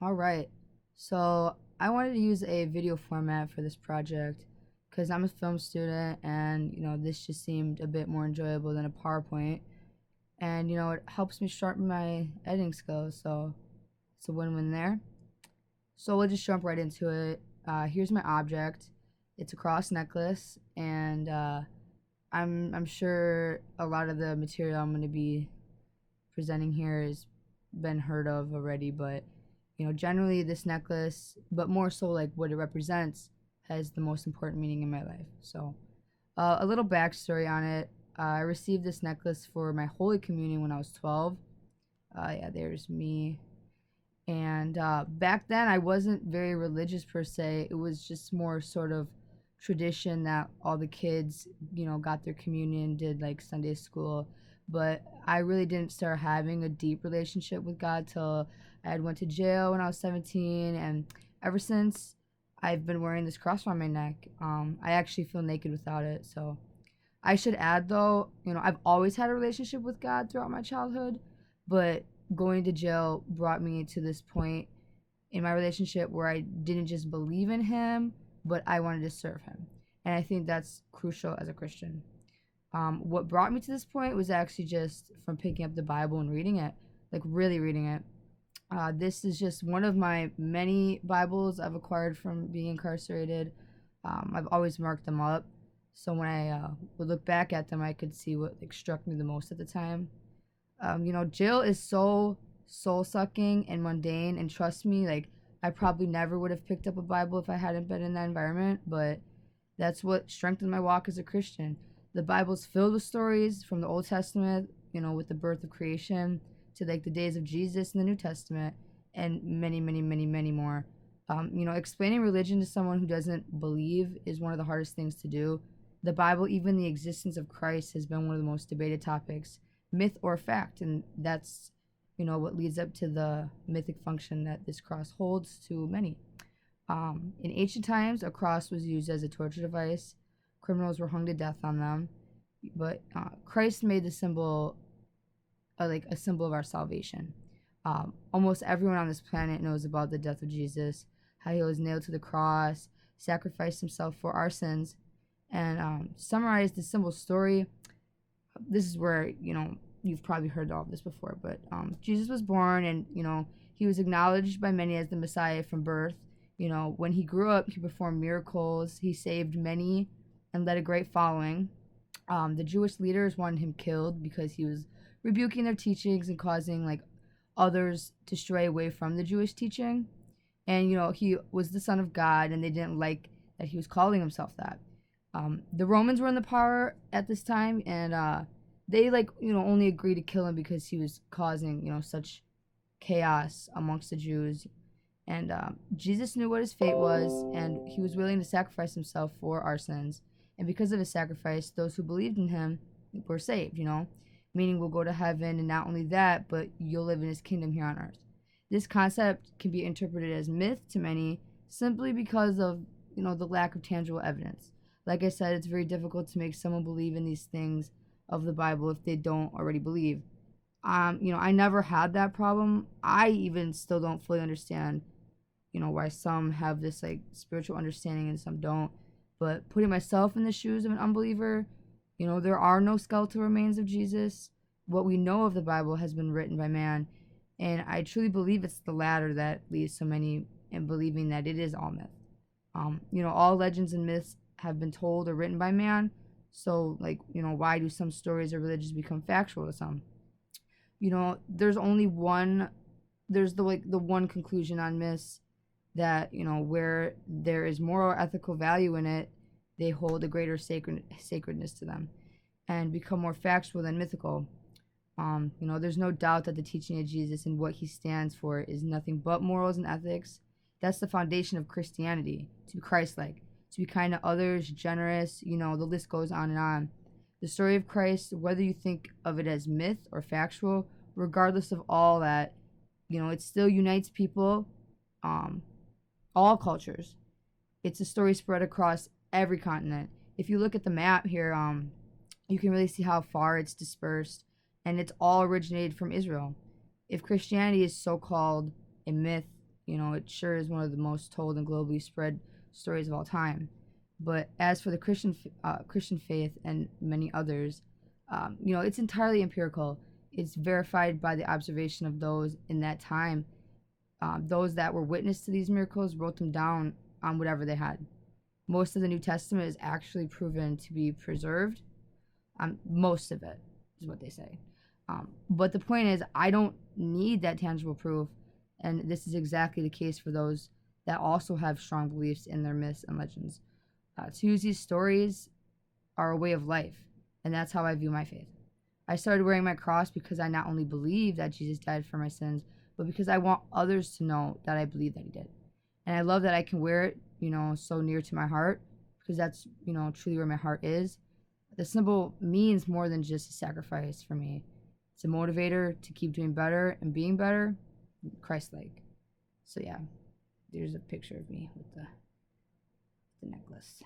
All right. So I wanted to use a video format for this project because I'm a film student and, this just seemed a bit more enjoyable than a PowerPoint. And, it helps me sharpen my editing skills. So it's a win-win there. So we'll just jump right into it. Here's my object. It's a cross necklace, and I'm sure a lot of the material I'm going to be presenting here has been heard of already, but generally this necklace, but more so like what it represents, has the most important meaning in my life. So, a little backstory on it. I received this necklace for my Holy Communion when I was 12. Yeah, there's me. And back then, I wasn't very religious per se. It was just more sort of tradition that all the kids, got their communion, did like Sunday school. But I really didn't start having a deep relationship with God till I had went to jail when I was 17, and ever since I've been wearing this cross around my neck. I actually feel naked without it. So I should add though, I've always had a relationship with God throughout my childhood, but going to jail brought me to this point in my relationship where I didn't just believe in him, but I wanted to serve him. And I think that's crucial as a Christian. What brought me to this point was actually just from picking up the Bible and reading it, like really reading it. This is just one of my many Bibles I've acquired from being incarcerated. I've always marked them up, so when I would look back at them, I could see what like struck me the most at the time. Jail is so soul sucking and mundane, and trust me, like I probably never would have picked up a Bible if I hadn't been in that environment, but that's what strengthened my walk as a Christian. The Bible's filled with stories from the Old Testament, with the birth of creation, to like the days of Jesus in the New Testament, and many, many, many, many more. Explaining religion to someone who doesn't believe is one of the hardest things to do. The Bible, even the existence of Christ, has been one of the most debated topics, myth or fact, and that's what leads up to the mythic function that this cross holds to many. In ancient times, a cross was used as a torture device. Criminals were hung to death on them, but Christ made the symbol like a symbol of our salvation. Almost everyone on this planet knows about the death of Jesus, how he was nailed to the cross, sacrificed himself for our sins, and to summarize the symbol story. This is where you've probably heard all of this before, but Jesus was born, and he was acknowledged by many as the Messiah from birth. When he grew up, he performed miracles, he saved many, and led a great following. The Jewish leaders wanted him killed because he was rebuking their teachings and causing like others to stray away from the Jewish teaching. And he was the Son of God, and they didn't like that he was calling himself that. The Romans were in the power at this time, and they only agreed to kill him because he was causing such chaos amongst the Jews. And Jesus knew what his fate was, and he was willing to sacrifice himself for our sins. And because of his sacrifice, those who believed in him were saved, meaning we'll go to heaven, and not only that, but you'll live in his kingdom here on earth. This concept can be interpreted as myth to many simply because of, the lack of tangible evidence. Like I said, it's very difficult to make someone believe in these things of the Bible if they don't already believe. I never had that problem. I even still don't fully understand, why some have this like spiritual understanding and some don't. But putting myself in the shoes of an unbeliever, there are no skeletal remains of Jesus. What we know of the Bible has been written by man, and I truly believe it's the latter that leads so many in believing that it is all myth. All legends and myths have been told or written by man. So, why do some stories or religions become factual to some? There's only one. There's the one conclusion on myths that where there is moral or ethical value in it, they hold a greater sacredness to them, and become more factual than mythical. There's no doubt that the teaching of Jesus and what he stands for is nothing but morals and ethics. That's the foundation of Christianity, to be Christ-like, to be kind to others, generous, the list goes on and on. The story of Christ, whether you think of it as myth or factual, regardless of all that, it still unites people, all cultures. It's a story spread across every continent. If you look at the map here, you can really see how far it's dispersed, and it's all originated from Israel. If Christianity is so-called a myth, it sure is one of the most told and globally spread stories of all time. But as for the Christian faith and many others, it's entirely empirical. It's verified by the observation of those in that time. Those that were witness to these miracles wrote them down on whatever they had. Most of the New Testament is actually proven to be preserved. Most of it is what they say. But the point is, I don't need that tangible proof, and this is exactly the case for those that also have strong beliefs in their myths and legends. To use these stories are a way of life, and that's how I view my faith. I started wearing my cross because I not only believe that Jesus died for my sins, but because I want others to know that I believe that he did. And I love that I can wear it, so near to my heart, because that's, truly where my heart is. The symbol means more than just a sacrifice for me. It's a motivator to keep doing better and being better, Christ-like. So yeah, there's a picture of me with the necklace.